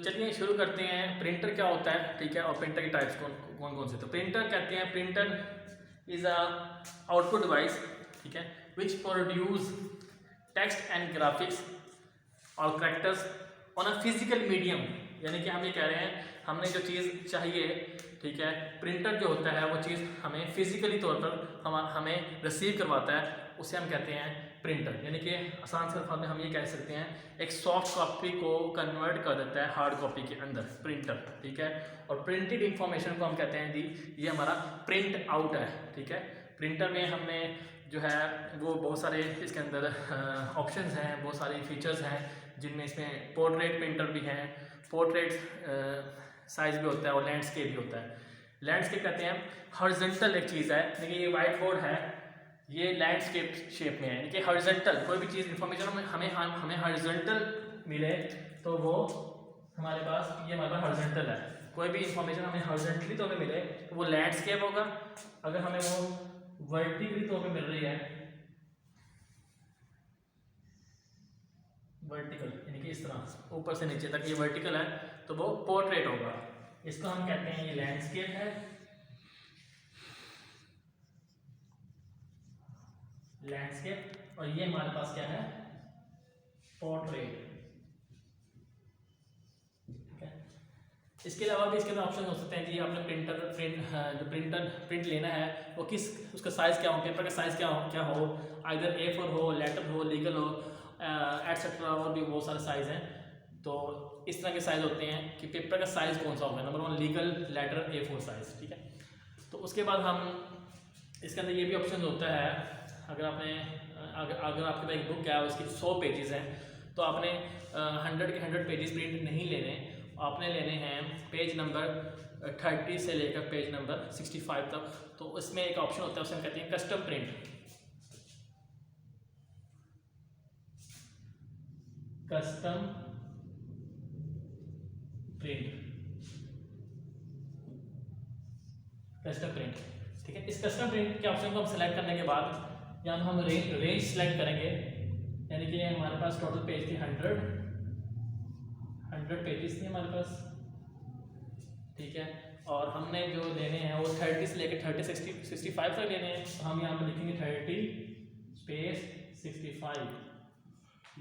चलिए शुरू करते हैं। प्रिंटर क्या होता है, ठीक है, और प्रिंटर की टाइप्स कौन कौन से। तो प्रिंटर कहते हैं, printer is a output device, ठीक है, which produce text and graphics और characters on a physical medium. यानी कि हम ये कह रहे हैं, हमने जो चीज़ चाहिए, ठीक है, प्रिंटर जो होता है वो चीज़ हमें फिजिकली तौर पर हमें रिसीव करवाता है, उसे हम कहते हैं प्रिंटर। यानी कि आसान से अल्फाज में हम ये कह सकते हैं, एक सॉफ्ट कॉपी को कन्वर्ट कर देता है हार्ड कॉपी के अंदर प्रिंटर, ठीक है। और प्रिंटेड इंफॉर्मेशन को हम कहते हैं जी, ये हमारा प्रिंट आउट है, ठीक है। प्रिंटर में हमने जो है वो बहुत सारे इसके अंदर ऑप्शंस हैं, बहुत सारे फीचर्स हैं, जिनमें इसमें पोर्ट्रेट प्रिंटर भी हैं, पोर्ट्रेट साइज भी होता है और लैंडस्केप भी होता है। लैंडस्केप कहते हैं हॉरिजॉन्टल एक चीज़ है, यानी कि ये वाइट बोर्ड है, ये लैंडस्केप शेप में है, यानी कि हॉरिजॉन्टल कोई भी चीज़ इंफॉर्मेशन हमें हॉरिजॉन्टल मिले तो वो हमारे पास, ये हमारे पास हॉरिजॉन्टल है। कोई भी इंफॉर्मेशन हमें हॉरिजॉन्टली तौर पे मिले तो वो लैंडस्केप होगा। अगर हमें वो वर्टिकली तौर पे मिल रही है, वर्टिकल यानी कि इस तरह ऊपर से नीचे तक ये वर्टिकल है, तो वो पोर्ट्रेट होगा। इसको हम कहते हैं ये लैंडस्केप है, लैंडस्केप। और ये हमारे पास क्या है, पोर्ट्रेट, ठीक है। इसके अलावा भी इसके अंदर ऑप्शन हो सकते हैं जी, आपने प्रिंट लेना है वो किस, उसका साइज़ क्या हो, पेपर का साइज़ क्या हो, आइदर A4 हो, लेटर हो, लीगल हो, एटसेट्रा, और भी बहुत सारे साइज़ हैं। तो इस तरह के साइज़ होते हैं कि पेपर का साइज़ कौन सा होगा। Number 1 legal, letter, A4 size, ठीक है। तो उसके बाद हम इसके अंदर ये भी ऑप्शन होता है, अगर आपके पास एक बुक है उसकी 100 पेजेस हैं, तो आपने 100 के 100 पेजेस प्रिंट नहीं लेने, आपने लेने हैं पेज नंबर 30 से लेकर पेज नंबर 65 तक। तो इसमें एक ऑप्शन होता है, उसे हम कहते हैं कस्टम प्रिंट। कस्टम प्रिंट, ठीक है। इस कस्टम प्रिंट के ऑप्शन को हम सेलेक्ट करने के बाद यहाँ हम रेंज सेलेक्ट करेंगे, यानी कि हमारे पास टोटल पेज थी 100 पेजेस थी हमारे पास, ठीक है। और हमने जो लेने हैं वो 30 से लेकर 65 तक लेने हैं, तो हम यहाँ पर लिखेंगे 30 स्पेस 65।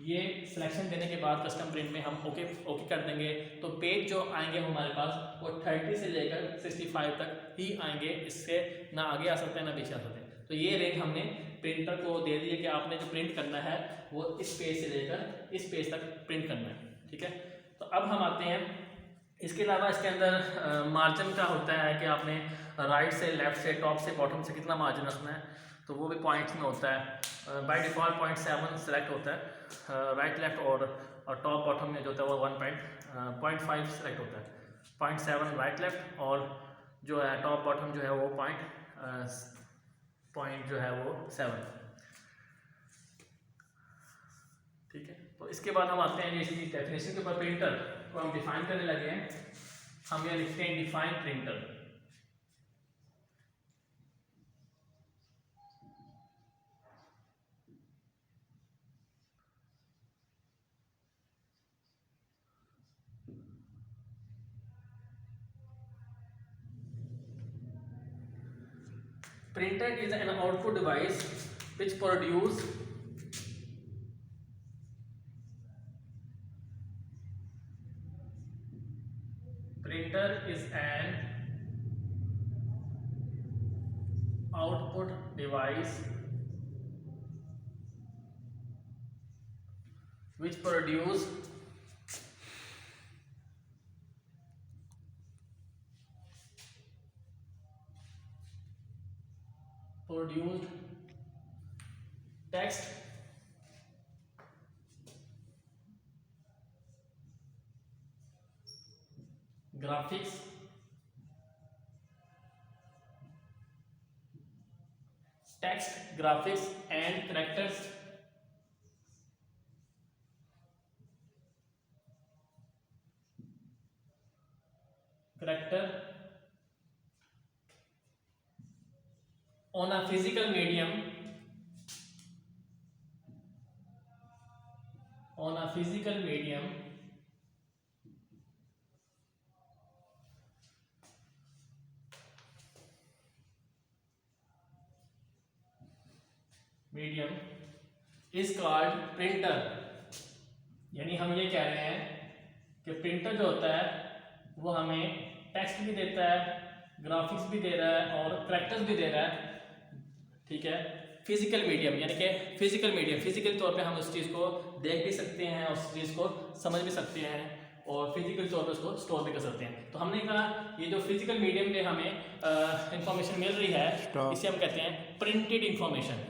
ये सिलेक्शन देने के बाद कस्टम प्रिंट में हम ओके कर देंगे, तो पेज जो आएंगे हमारे पास वो 30 से लेकर 65 तक ही आएंगे, इससे ना आगे आ सकते हैं ना पीछे आ सकते हैं। तो ये रेंज हमने प्रिंटर को दे दी है कि आपने जो प्रिंट करना है वो इस पेज से लेकर इस पेज तक प्रिंट करना है, ठीक है। तो अब हम आते हैं, इसके अलावा इसके अंदर मार्जिन का होता है कि आपने राइट से, लेफ्ट से, टॉप से, बॉटम से कितना मार्जिन रखना है, तो वो भी पॉइंट्स में होता है। बाय डिफ़ॉल्ट 0.7 सेलेक्ट होता है राइट लेफ्ट, और टॉप बॉटम में जो होता है वो 1.5 सेलेक्ट होता है। 0.7 राइट लेफ्ट, और जो है टॉप बॉटम जो है वो पॉइंट जो है वो 7, ठीक है। तो इसके बाद हम आते हैं इसकी डेफिनेशन के ऊपर। प्रिंटर को हम डिफाइन करने लगे हैं, हम यहाँ लिखते हैं define printer. Printer is an output device which produce which produce produced text, graphics, and character on a physical medium, medium is called printer. यानी हम ये कह रहे हैं कि प्रिंटर जो होता है वो हमें टेक्स्ट भी देता है, ग्राफिक्स भी दे रहा है और कैरेक्टर्स भी दे रहा है, ठीक है। फिजिकल मीडियम यानी कि फिजिकल मीडियम, फिजिकल तौर पे हम उस चीज़ को देख भी सकते हैं, उस चीज़ को समझ भी सकते हैं और फिजिकल तौर पे उसको स्टोर भी कर सकते हैं। तो हमने कहा ये जो फिजिकल मीडियम पे हमें इंफॉर्मेशन मिल रही है इसे हम कहते हैं प्रिंटेड इंफॉर्मेशन।